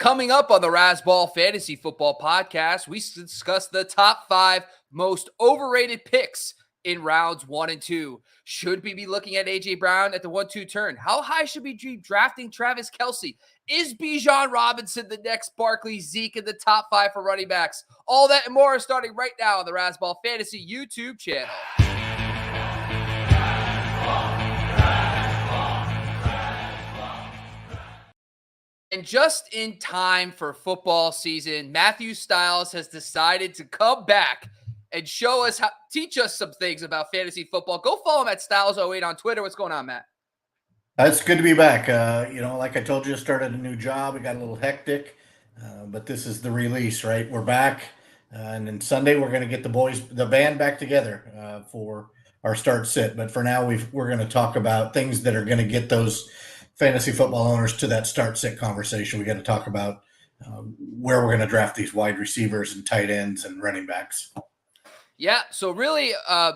Coming up on the Razzball Fantasy Football Podcast, we discuss the top 5 most overrated picks in rounds 1 and 2. Should we be looking at A.J. Brown at the 1-2 turn? How high should we be drafting Travis Kelce? Is Bijan Robinson the next Barkley Zeke in the top 5 for running backs? All that and more starting right now on the Razzball Fantasy YouTube channel. And just in time for football season, Matthew Stiles has decided to come back and teach us some things about fantasy football. Go follow him at Styles08 on Twitter. What's going on, Matt? It's good to be back. Like I told you, I started a new job. It got a little hectic, but this is the release, right? We're back, and then Sunday we're going to get the band back together for our start sit. But for now, we're going to talk about things that are going to get those fantasy football owners to that start sit conversation. We got to talk about where we're going to draft these wide receivers and tight ends and running backs. Yeah, so really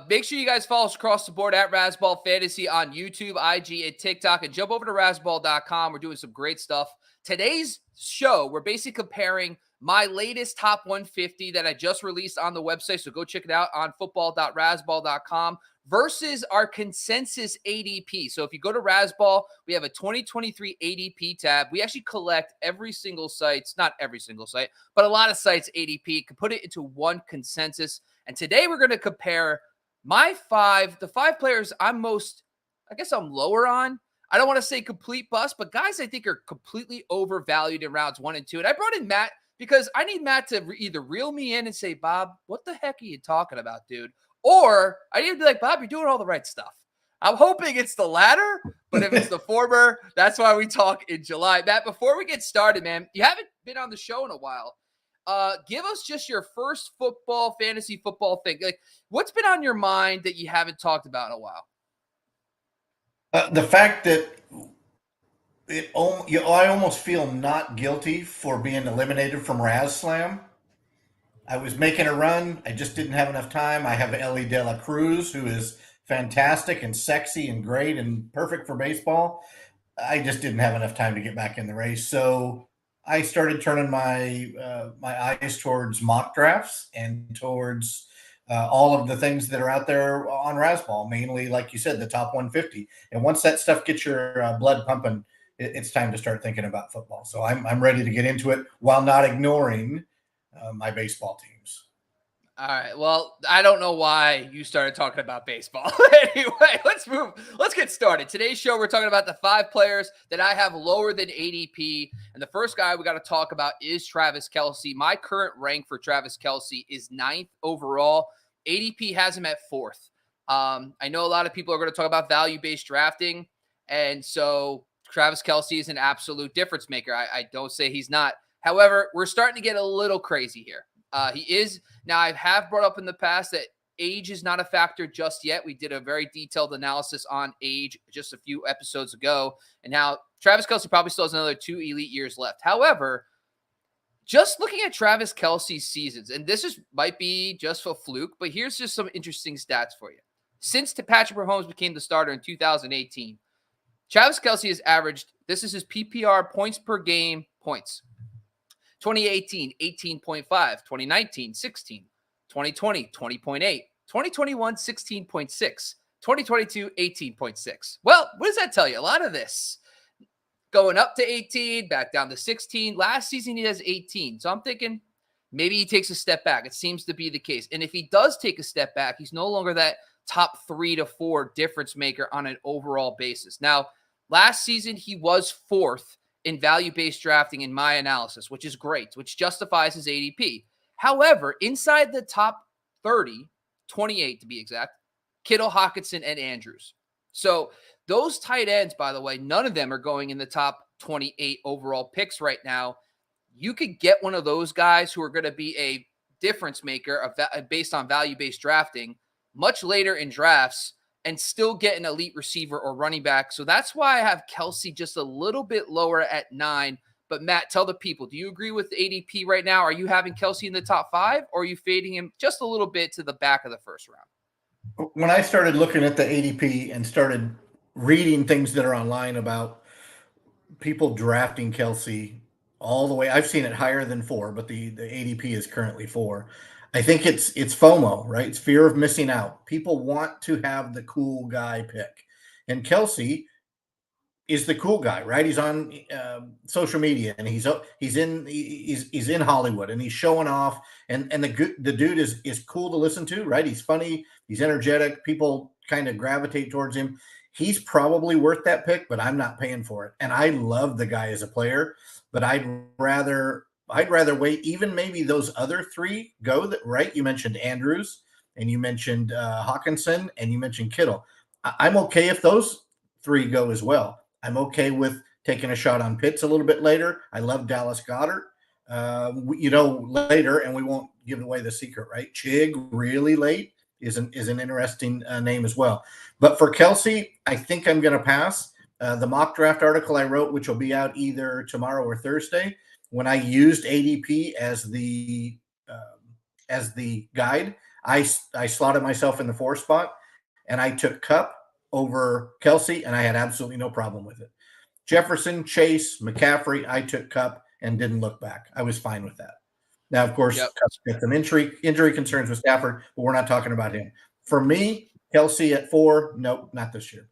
make sure you guys follow us across the board at Razzball Fantasy on YouTube, IG, and TikTok, and jump over to razzball.com. We're doing some great stuff. Today's show, we're basically comparing my latest top 150 that I just released on the website, so go check it out on football.razzball.com, versus our consensus ADP. So if you go to Razzball, we have a 2023 ADP tab. We actually collect every single site's, not every single site, but a lot of sites' ADP, can put it into one consensus. And today we're going to compare the 5 players I'm lower on. I don't want to say complete bust, but guys I think are completely overvalued in rounds 1 and 2. And I brought in Matt because I need Matt to either reel me in and say, Bob, what the heck are you talking about, dude? Or I need to be like, Bob, you're doing all the right stuff. I'm hoping it's the latter, but if it's the former, that's why we talk in July. Matt, before we get started, man, you haven't been on the show in a while. Give us just your first fantasy football thing. Like, what's been on your mind that you haven't talked about in a while? The fact that I almost feel not guilty for being eliminated from Raz Slam. I was making a run. I just didn't have enough time. I have Ellie De La Cruz, who is fantastic and sexy and great and perfect for baseball. I just didn't have enough time to get back in the race. So I started turning my eyes towards mock drafts and towards all of the things that are out there on Razzball, mainly, like you said, the top 150. And once that stuff gets your blood pumping, it's time to start thinking about football. So I'm ready to get into it while not ignoring my baseball teams. All right. Well, I don't know why you started talking about baseball. Anyway, let's get started. Today's show, we're talking about the 5 players that I have lower than ADP. And the first guy we got to talk about is Travis Kelce. My current rank for Travis Kelce is 9th overall. ADP has him at 4th. I know a lot of people are going to talk about value-based drafting. And so Travis Kelce is an absolute difference maker. I don't say he's not. However, we're starting to get a little crazy here. He is. Now, I have brought up in the past that age is not a factor just yet. We did a very detailed analysis on age just a few episodes ago. And now Travis Kelce probably still has another 2 elite years left. However, just looking at Travis Kelce's seasons, and this might be just a fluke, but here's just some interesting stats for you. Since Patrick Mahomes became the starter in 2018, Travis Kelce has averaged, this is his PPR points per game points. 2018, 18.5, 2019, 16, 2020, 20.8, 2021, 16.6, 2022, 18.6. Well, what does that tell you? A lot of this going up to 18, back down to 16. Last season, he has 18. So I'm thinking maybe he takes a step back. It seems to be the case. And if he does take a step back, he's no longer that top 3 to 4 difference maker on an overall basis. Now, last season, he was 4th in value-based drafting in my analysis, which is great, which justifies his ADP. However, inside the top 30, 28 to be exact, Kittle, Hockenson, and Andrews. So those tight ends, by the way, none of them are going in the top 28 overall picks right now. You could get one of those guys who are going to be a difference maker based on value-based drafting much later in drafts and still get an elite receiver or running back. So that's why I have Kelce just a little bit lower at 9. But Matt, tell the people, do you agree with the ADP right now? Are you having Kelce in the top 5, or are you fading him just a little bit to the back of the first round? When I started looking at the ADP and started reading things that are online about people drafting Kelce all the way. I've seen it higher than 4, but the ADP is currently 4. I think it's FOMO, right? It's fear of missing out. People want to have the cool guy pick, and Kelce is the cool guy, right? He's on social media, and he's in Hollywood, and he's showing off, and the dude is cool to listen to, right? He's funny, he's energetic. People kind of gravitate towards him. He's probably worth that pick, but I'm not paying for it. And I love the guy as a player, but I'd rather wait. Even maybe those other 3 go that, right? You mentioned Andrews, and you mentioned Hawkinson, and you mentioned Kittle. I'm okay if those 3 go as well. I'm okay with taking a shot on Pitts a little bit later. I love Dallas Goedert, later, and we won't give away the secret, right? Chig really late is an interesting name as well. But for Kelce, I think I'm going to pass. The mock draft article I wrote, which will be out either tomorrow or Thursday, when I used ADP as the guide, I slotted myself in the 4 spot, and I took Cup over Kelce, and I had absolutely no problem with it. Jefferson, Chase, McCaffrey, I took Cup and didn't look back. I was fine with that. Now, of course, Cup's got some injury concerns with Stafford, but we're not talking about him. For me, Kelce at 4, nope, not this year.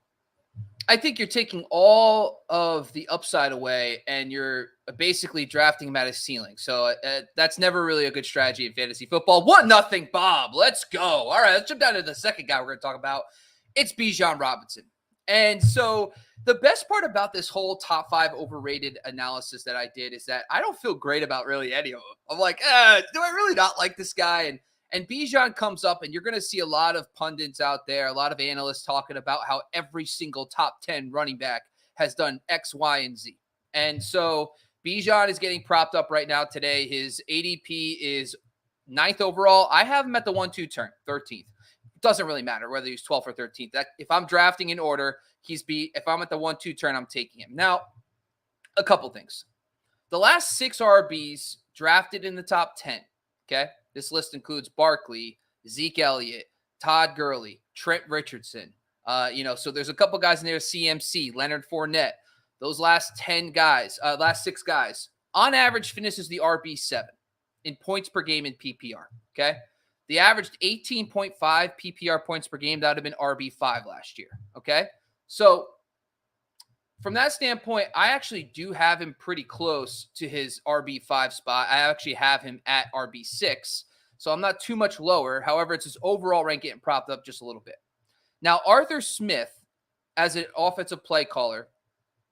I think you're taking all of the upside away, and you're basically drafting him at his ceiling. So that's never really a good strategy in fantasy football. 1-0, Bob. Let's go. All right, let's jump down to the second guy we're going to talk about. It's Bijan Robinson. And so the best part about this whole top 5 overrated analysis that I did is that I don't feel great about really any of them. I'm like, do I really not like this guy? And Bijan comes up, and you're going to see a lot of pundits out there, a lot of analysts talking about how every single top 10 running back has done X, Y, and Z. And so Bijan is getting propped up right now today. His ADP is 9th overall. I have him at the 1-2 turn, 13th. Doesn't really matter whether he's 12th or 13th. If I'm drafting in order, if I'm at the 1-2 turn, I'm taking him. Now, a couple things. The last 6 RBs drafted in the top 10, okay? This list includes Barkley, Zeke Elliott, Todd Gurley, Trent Richardson. So there's a couple guys in there, CMC, Leonard Fournette. Those last 6 guys, on average finishes the RB7 in points per game in PPR, okay? They averaged 18.5 PPR points per game. That would have been RB5 last year, okay? So from that standpoint, I actually do have him pretty close to his RB5 spot. I actually have him at RB6, so I'm not too much lower. However, it's his overall rank getting propped up just a little bit. Now, Arthur Smith, as an offensive play caller,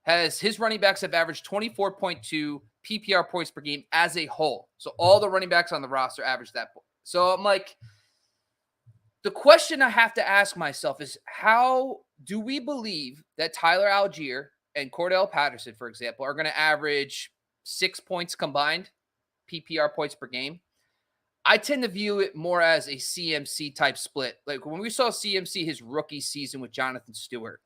his running backs have averaged 24.2 PPR points per game as a whole. So all the running backs on the roster average that. So I'm like, the question I have to ask myself is, how do we believe that Tyler Algier and Cordell Patterson, for example, are going to average 6 points combined, PPR points per game? I tend to view it more as a CMC type split. Like when we saw CMC his rookie season with Jonathan Stewart,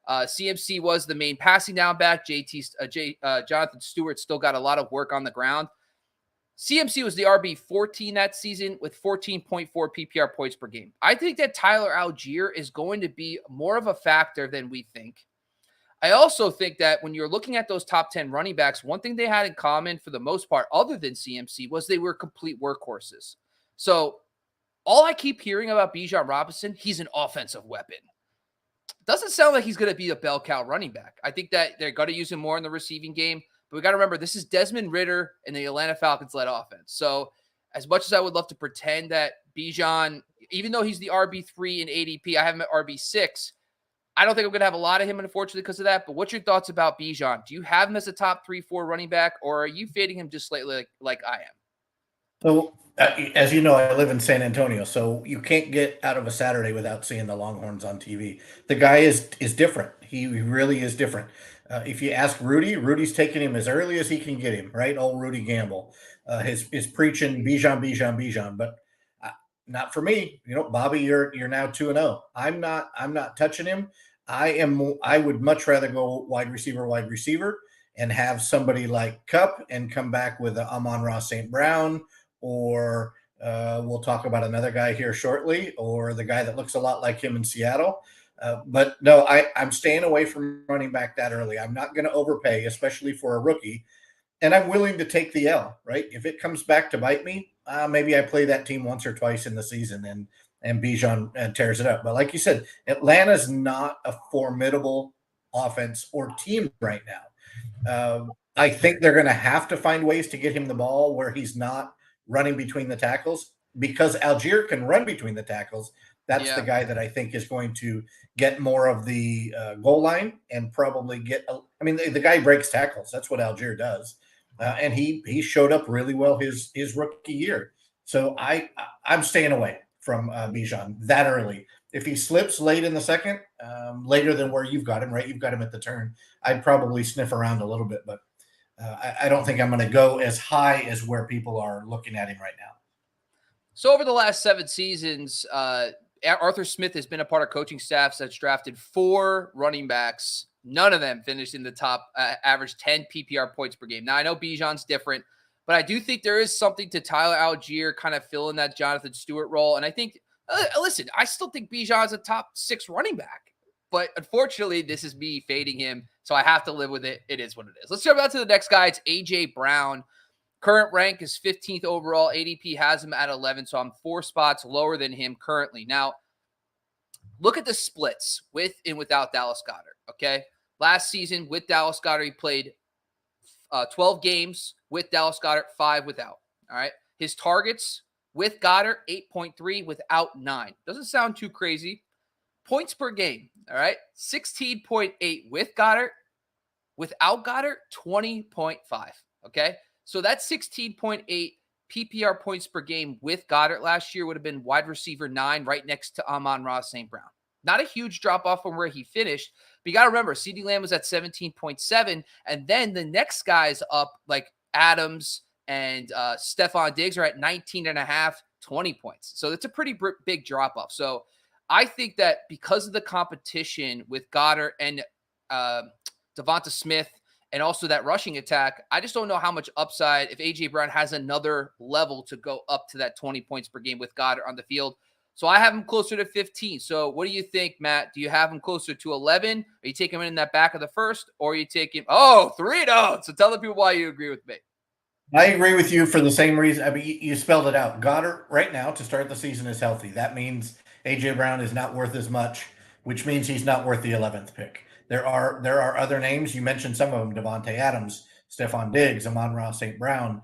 CMC was the main passing down back. Jonathan Stewart still got a lot of work on the ground. CMC was the RB14 that season with 14.4 PPR points per game. I think that Tyler Algier is going to be more of a factor than we think. I also think that when you're looking at those top 10 running backs, one thing they had in common for the most part, other than CMC, was they were complete workhorses. So all I keep hearing about Bijan Robinson, he's an offensive weapon. Doesn't sound like he's going to be a bell cow running back. I think that they're going to use him more in the receiving game. But we got to remember, this is Desmond Ridder and the Atlanta Falcons-led offense. So as much as I would love to pretend that Bijan, even though he's the RB3 in ADP, I have him at RB6. I don't think I'm going to have a lot of him, unfortunately, because of that. But what's your thoughts about Bijan? Do you have him as a top 3-4 running back, or are you fading him just slightly like I am? So, as you know, I live in San Antonio, so you can't get out of a Saturday without seeing the Longhorns on TV. The guy is different. He really is different. If you ask Rudy's taking him as early as he can get him, right? Old Rudy Gamble is preaching Bijan, but not for me. Bobby, you're now 2-0. I'm not touching him. I would much rather go wide receiver and have somebody like Cup and come back with a Amon-Ra St. Brown, or we'll talk about another guy here shortly, or the guy that looks a lot like him in Seattle. But no, I'm staying away from running back that early. I'm not going to overpay, especially for a rookie. and I'm willing to take the L, right? If it comes back to bite me, maybe I play that team once or twice in the season and Bijan tears it up. But like you said, Atlanta's not a formidable offense or team right now. I think they're going to have to find ways to get him the ball where he's not running between the tackles because Algier can run between the tackles. That's the guy that I think is going to get more of the goal line and probably get. I mean, the guy breaks tackles. That's what Algier does, and he showed up really well his rookie year. So I'm staying away from Bijan that early. If he slips late in the second, later than where you've got him, right? You've got him at the turn. I'd probably sniff around a little bit, but I don't think I'm going to go as high as where people are looking at him right now. So over the last 7 seasons, Arthur Smith has been a part of coaching staffs that's drafted 4 running backs. None of them finished in the top, average 10 PPR points per game. Now, I know Bijan's different, but I do think there is something to Tyler Algier kind of filling that Jonathan Stewart role. And I think, listen, I still think Bijan's a top 6 running back. But unfortunately, this is me fading him, so I have to live with it. It is what it is. Let's jump out to the next guy. It's A.J. Brown. Current rank is 15th overall. ADP has him at 11, so I'm 4 spots lower than him currently. Now, look at the splits with and without Dallas Goedert, okay? Last season with Dallas Goedert, he played 12 games with Dallas Goedert, 5 without, all right? His targets with Goedert, 8.3, without 9. Doesn't sound too crazy. Points per game, all right? 16.8 with Goedert. Without Goedert, 20.5, okay? So that 16.8 PPR points per game with Goedert last year would have been wide receiver 9 right next to Amon-Ra St. Brown. Not a huge drop-off from where he finished, but you got to remember, CeeDee Lamb was at 17.7, and then the next guys up, like Adams and Stephon Diggs, are at 19.5, 20 points. So it's a pretty big drop-off. So I think that because of the competition with Goedert and Devonta Smith, and also that rushing attack, I just don't know how much upside if A.J. Brown has another level to go up to that 20 points per game with Goedert on the field. So I have him closer to 15. So what do you think, Matt? Do you have him closer to 11? Are you taking him in that back of the first? Or are you taking – 3-0. So tell the people why you agree with me. I agree with you for the same reason. I mean, you spelled it out. Goedert right now to start the season is healthy. That means A.J. Brown is not worth as much, which means he's not worth the 11th pick. There are other names. You mentioned some of them, Devontae Adams, Stephon Diggs, Amon-Ra St. Brown,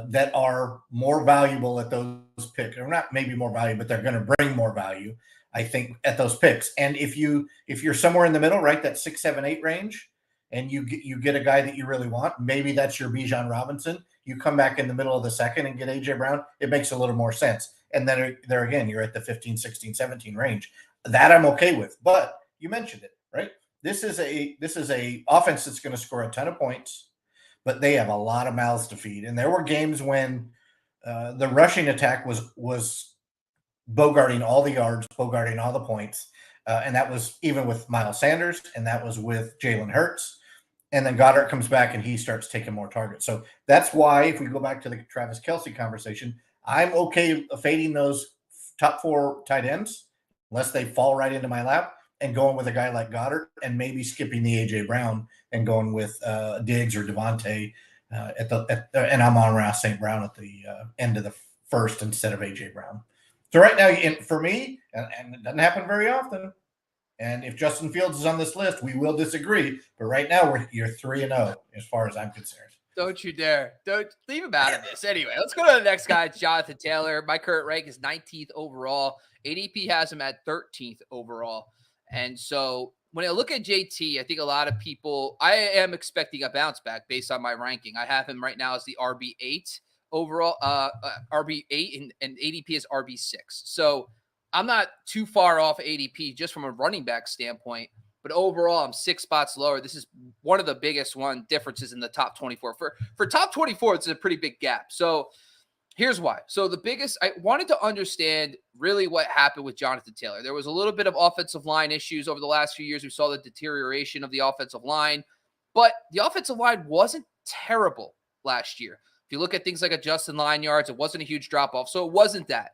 that are more valuable at those picks. Or not maybe more value, but they're going to bring more value, I think, at those picks. And if you're somewhere in the middle, right, that 6, 7, 8 range, and you get a guy that you really want, maybe that's your Bijan Robinson. You come back in the middle of the second and get A.J. Brown, it makes a little more sense. And then there again, you're at the 15, 16, 17 range. That I'm okay with. But you mentioned it, right? This is a offense that's going to score a ton of points, but they have a lot of mouths to feed. And there were games when the rushing attack was bogarting all the yards, bogarting all the points, and that was even with Miles Sanders, and that was with Jalen Hurts. And then Goedert comes back and he starts taking more targets. So that's why, if we go back to the Travis Kelce conversation, I'm okay fading those top 4 tight ends unless they fall right into my lap, and going with a guy like Goedert, and maybe skipping the A.J. Brown and going with Diggs or Devontae and Amon-Ra St. Brown at the end of the first instead of A.J. Brown. So right now, for me, and it doesn't happen very often, and if Justin Fields is on this list, we will disagree. But right now, you're 3-0 as far as I'm concerned. Don't you dare. Don't leave him out of this. Anyway, let's go to the next guy. It's Jonathan Taylor. My current rank is 19th overall. ADP has him at 13th overall. And so when I look at JT, I think a lot of people, I am expecting a bounce back based on my ranking. I have him right now as the RB8 overall, RB8, and ADP is RB6. So I'm not too far off ADP just from a running back standpoint, but overall I'm 6 spots lower. This is one of the biggest differences in the top 24. For top 24, it's a pretty big gap. So here's why. So I wanted to understand really what happened with Jonathan Taylor. There was a little bit of offensive line issues over the last few years. We saw the deterioration of the offensive line, but the offensive line wasn't terrible last year. If you look at things like adjusted line yards, it wasn't a huge drop off. So it wasn't that.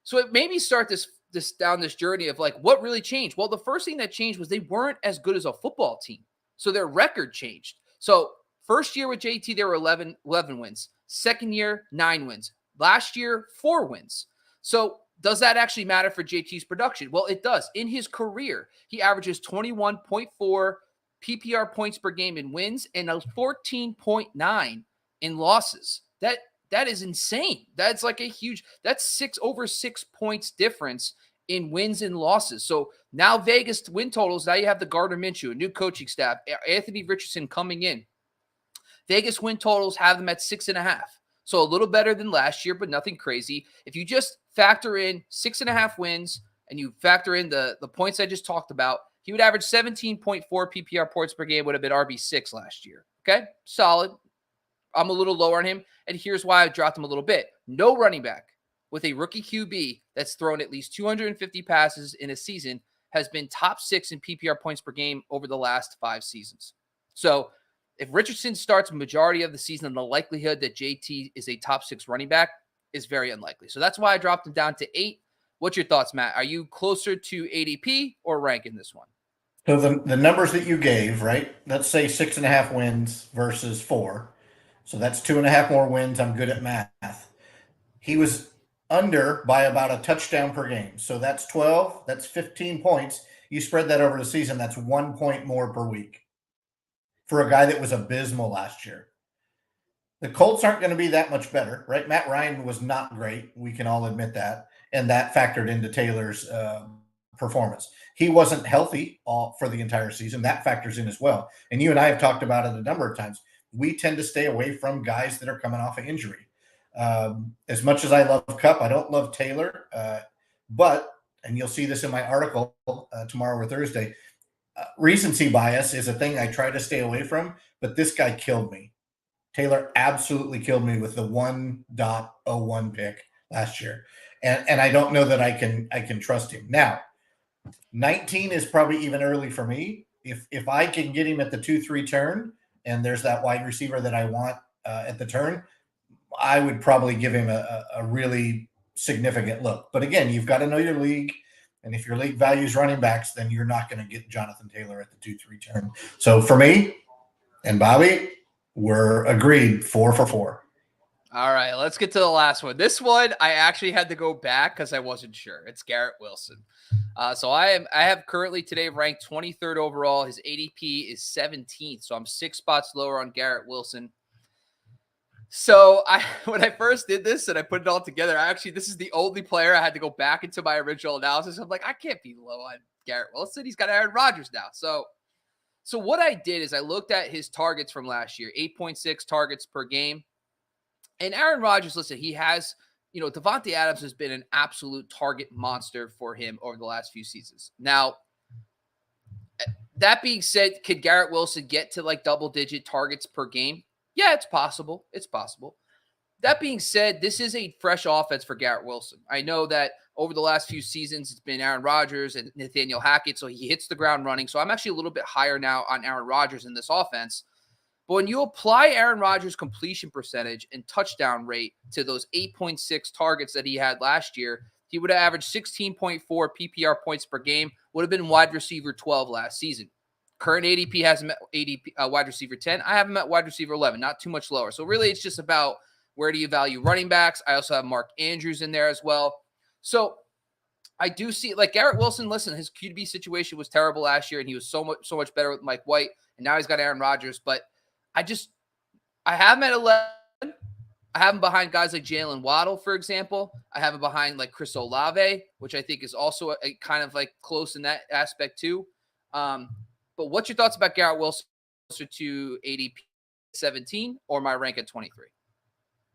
So it made me start this down this journey of like, what really changed? Well, the first thing that changed was they weren't as good as a football team. So their record changed. So First year with JT, there were 11 wins. Second year, 9 wins. Last year, 4 wins. So does that actually matter for JT's production? Well, it does. In his career, he averages 21.4 PPR points per game in wins and a 14.9 in losses. That is insane. That's like that's over 6 points difference in wins and losses. So now Vegas win totals, now you have the Gardner Minshew, a new coaching staff, Anthony Richardson coming in. Vegas win totals have them at 6.5. So a little better than last year, but nothing crazy. If you just factor in 6.5 wins and you factor in the points I just talked about, he would average 17.4 PPR points per game, would have been RB6 last year. Okay, solid. I'm a little lower on him, and here's why I dropped him a little bit. No running back with a rookie QB that's thrown at least 250 passes in a season has been top 6 in PPR points per game over the last 5 seasons. So if Richardson starts a majority of the season, the likelihood that JT is a top 6 running back is very unlikely. So that's why I dropped him down to 8. What's your thoughts, Matt? Are you closer to ADP or rank in this one? So the numbers that you gave, right? Let's say 6.5 wins versus 4. So that's 2.5 more wins. I'm good at math. He was under by about a touchdown per game. So that's 12. That's 15 points. You spread that over the season, that's 1 point more per week for a guy that was abysmal last year. The Colts aren't going to be that much better, right? Matt Ryan was not great. We can all admit that. And that factored into Taylor's performance. He wasn't healthy for the entire season. That factors in as well. And you and I have talked about it a number of times. We tend to stay away from guys that are coming off an injury. As much as I love Kupp, I don't love Taylor. But, and you'll see this in my article tomorrow or Thursday, recency bias is a thing I try to stay away from, but this guy killed me. Taylor absolutely killed me with the 1.01 pick last year. And I don't know that I can trust him. Now, 19 is probably even early for me. If I can get him at the 2-3 turn, and there's that wide receiver that I want at the turn, I would probably give him a really significant look. But again, you've got to know your league. And if your league values running backs, then you're not going to get Jonathan Taylor at the 2-3 turn. So for me and Bobby, we're agreed 4 for 4. All right, let's get to the last one. This one, I actually had to go back because I wasn't sure. It's Garrett Wilson. So I have currently today ranked 23rd overall. His ADP is 17th, so I'm 6 spots lower on Garrett Wilson. So when I first did this and I put it all together, this is the only player I had to go back into my original analysis. I'm like, I can't be low on Garrett Wilson. He's got Aaron Rodgers now. So what I did is I looked at his targets from last year, 8.6 targets per game. And Aaron Rodgers, listen, he has, Davante Adams has been an absolute target monster for him over the last few seasons. Now, that being said, could Garrett Wilson get to like double-digit targets per game? Yeah, it's possible. It's possible. That being said, this is a fresh offense for Garrett Wilson. I know that over the last few seasons, it's been Aaron Rodgers and Nathaniel Hackett, so he hits the ground running. So I'm actually a little bit higher now on Aaron Rodgers in this offense. But when you apply Aaron Rodgers' completion percentage and touchdown rate to those 8.6 targets that he had last year, he would have averaged 16.4 PPR points per game, would have been wide receiver 12 last season. Current ADP has him at wide receiver 10. I have him at wide receiver 11, not too much lower. So really it's just about where do you value running backs. I also have Mark Andrews in there as well. So I do see, like Garrett Wilson, listen, his QB situation was terrible last year, and he was so much better with Mike White, and now he's got Aaron Rodgers. But I have him at 11. I have him behind guys like Jalen Waddle, for example. I have him behind like Chris Olave, which I think is also a kind of like close in that aspect too. But what's your thoughts about Garrett Wilson closer to ADP 17 or my rank at 23?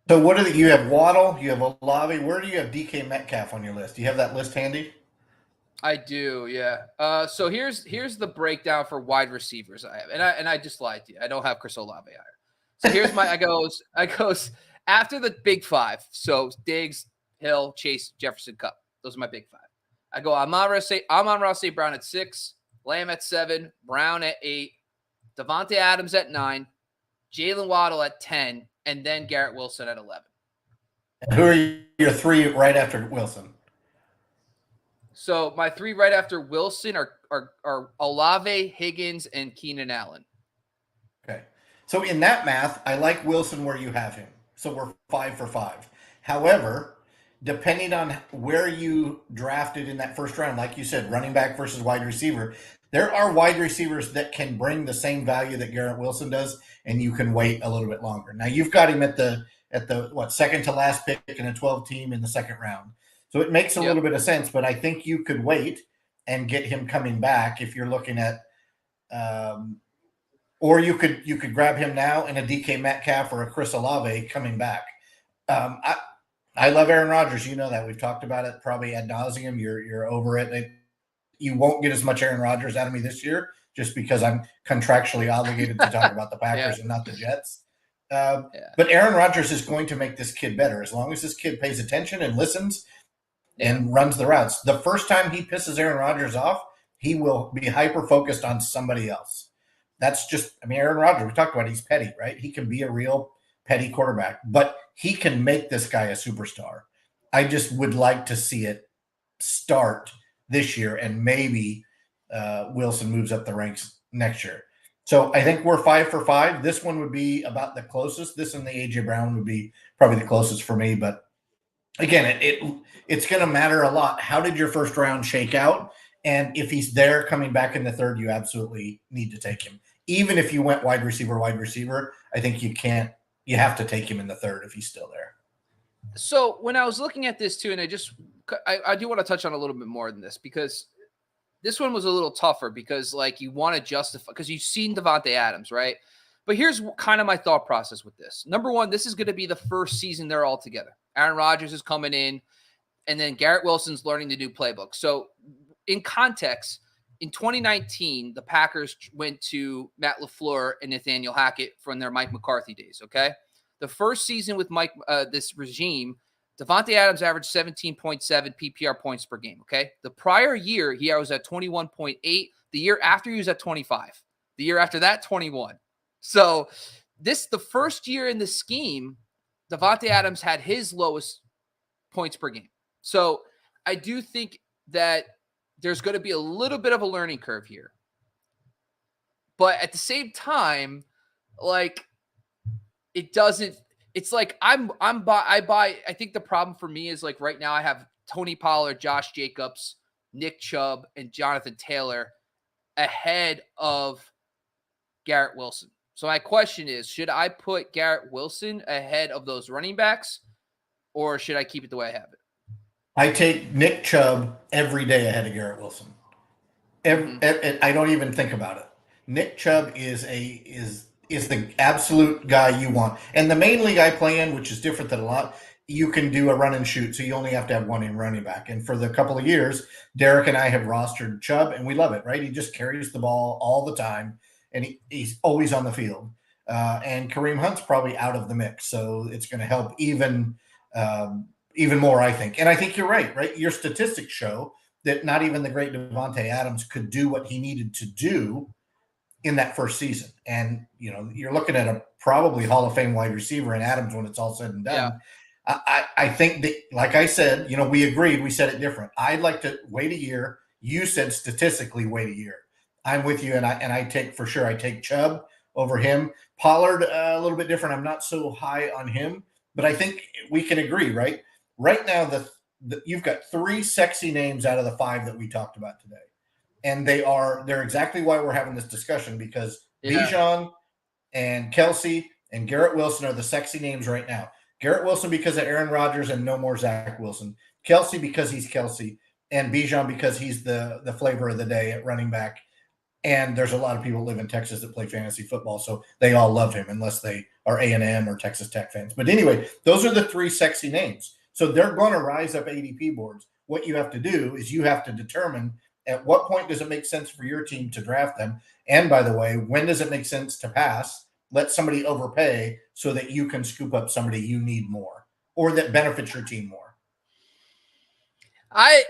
So what you have Waddle, you have Olave. Where do you have DK Metcalf on your list? Do you have that list handy? I do, yeah. So here's the breakdown for wide receivers I have, and I just lied to you. I don't have Chris Olave higher. So here's my I goes after the big 5. So Diggs, Hill, Chase, Jefferson, Kupp. Those are my big 5. I go Amon-Ra St. Brown at 6, Lamb at 7, Brown at 8, Davante Adams at 9, Jalen Waddle at 10, and then Garrett Wilson at 11. And who are your 3 right after Wilson? So my 3 right after Wilson are Olave, Higgins, and Keenan Allen. Okay. So in that math, I like Wilson where you have him. So we're 5 for 5. However, depending on where you drafted in that first round, like you said, running back versus wide receiver, there are wide receivers that can bring the same value that Garrett Wilson does, and you can wait a little bit longer. Now you've got him at the second to last pick in a 12 team in the second round. So it makes a Yep. little bit of sense, but I think you could wait and get him coming back if you're looking at or you could grab him now and a DK Metcalf or a Chris Olave coming back. Um, I I love Aaron Rodgers. You know that we've talked about it probably ad nauseum. You're over it. You won't get as much Aaron Rodgers out of me this year just because I'm contractually obligated to talk about the Packers and not the Jets. But Aaron Rodgers is going to make this kid better as long as this kid pays attention and listens and runs the routes. The first time he pisses Aaron Rodgers off, he will be hyper focused on somebody else. That's just, I mean, Aaron Rodgers, we talked about he's petty, right? He can be a real petty quarterback, but he can make this guy a superstar. I just would like to see it start this year, and maybe Wilson moves up the ranks next year. So I think we're 5 for 5. This one would be about the closest. This and the AJ Brown would be probably the closest for me. But again, it's going to matter a lot. How did your first round shake out? And if he's there coming back in the third, you absolutely need to take him. Even if you went wide receiver, I think you have to take him in the third if he's still there. So when I was looking at this too, and I do want to touch on a little bit more than this because this one was a little tougher because like you want to justify because you've seen Davante Adams, right? But here's kind of my thought process with this. Number one, this is going to be the first season they're all together. Aaron Rodgers is coming in, and then Garrett Wilson's learning the new playbook. So in context, in 2019, the Packers went to Matt LaFleur and Nathaniel Hackett from their Mike McCarthy days, okay? The first season with this regime, Davante Adams averaged 17.7 PPR points per game, okay? The prior year, he was at 21.8. The year after, he was at 25. The year after that, 21. So the first year in the scheme, Davante Adams had his lowest points per game. So I do think that there's going to be a little bit of a learning curve here. But at the same time, like, it doesn't, it's like I think the problem for me is like right now I have Tony Pollard, Josh Jacobs, Nick Chubb, and Jonathan Taylor ahead of Garrett Wilson. So my question is, should I put Garrett Wilson ahead of those running backs, or should I keep it the way I have it? I take Nick Chubb every day ahead of Garrett Wilson. I don't even think about it. Nick Chubb is the absolute guy you want. And the main league I play in, which is different than a lot, you can do a run and shoot, so you only have to have one in running back. And for the couple of years, Derek and I have rostered Chubb, and we love it, right? He just carries the ball all the time, and he's always on the field. And Kareem Hunt's probably out of the mix, so it's going to help even more, I think. And I think you're right? Your statistics show that not even the great Davante Adams could do what he needed to do in that first season. And, you know, you're looking at a probably Hall of Fame wide receiver in Adams when it's all said and done. Yeah. I think that, like I said, you know, we agreed, we said it different. I'd like to wait a year. You said statistically wait a year. I'm with you, and I take Chubb over him. Pollard, a little bit different. I'm not so high on him, but I think we can agree, right? Right now, you've got 3 sexy names out of the 5 that we talked about today. And they're exactly why we're having this discussion, because Bijan and Kelce and Garrett Wilson are the sexy names right now. Garrett Wilson because of Aaron Rodgers and no more Zach Wilson. Kelce because he's Kelce, and Bijan because he's the flavor of the day at running back. And there's a lot of people who live in Texas that play fantasy football, so they all love him unless they are A&M or Texas Tech fans. But anyway, those are the 3 sexy names. So they're going to rise up ADP boards. What you have to do is you have to determine at what point does it make sense for your team to draft them? And by the way, when does it make sense to pass? Let somebody overpay so that you can scoop up somebody you need more or that benefits your team more.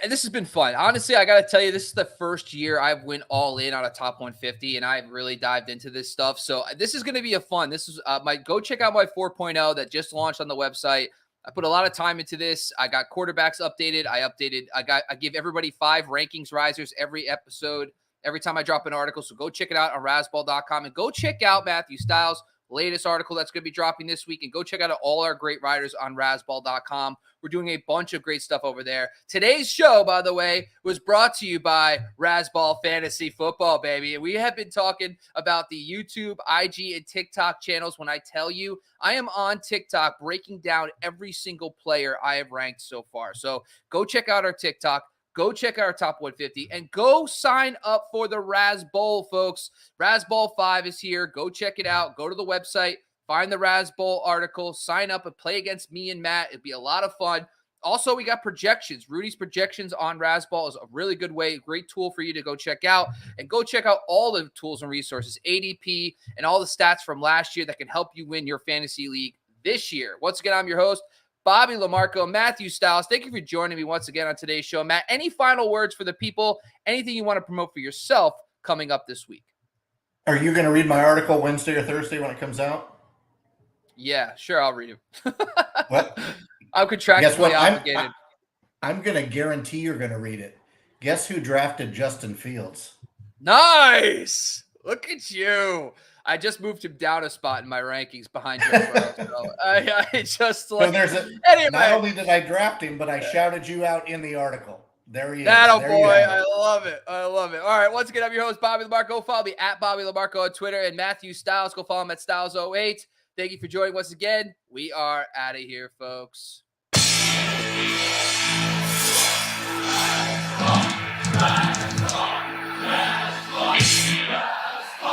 This has been fun. Honestly, I got to tell you, this is the first year I went all in on a top 150, and I've really dived into this stuff. So this is going to be a fun. This is go check out my 4.0 that just launched on the website. I put a lot of time into this. I got quarterbacks updated. I give everybody 5 rankings risers every episode, every time I drop an article. So go check it out on razzball.com and go check out Matthew Stiles latest article that's going to be dropping this week. And go check out all our great writers on razzball.com. We're doing a bunch of great stuff over there. Today's show, by the way, was brought to you by Razzball Fantasy Football, baby. And we have been talking about the YouTube, IG, and TikTok channels. When I tell you, I am on TikTok breaking down every single player I have ranked so far. So go check out our TikTok. Go check out our top 150 and go sign up for the Raz Bowl, folks. Raz Bowl 5 is here. Go check it out. Go to the website, find the Raz Bowl article, sign up and play against me and Matt. It'd be a lot of fun. Also, we got projections. Rudy's projections on Raz Bowl is a really good way, great tool for you to go check out. And go check out all the tools and resources, ADP, and all the stats from last year that can help you win your fantasy league this year. Once again, I'm your host, Bobby LaMarco, Matthew Stiles. Thank you for joining me once again on today's show. Matt, any final words for the people? Anything you want to promote for yourself coming up this week? Are you going to read my article Wednesday or Thursday when it comes out? Yeah, sure. I'll read it. What? I'm contractually obligated. I'm going to guarantee you're going to read it. Guess who drafted Justin Fields? Nice. Look at you. I just moved him down a spot in my rankings behind Joe Burrow. So I just like. So anyway. Not only did I draft him, but I shouted you out in the article. There he is. That boy. I love it. I love it. All right. Once again, I'm your host, Bobby LaMarco. Go follow me at Bobby LaMarco on Twitter, and Matthew Stiles. Go follow him at Stiles08. Thank you for joining once again. We are out of here, folks.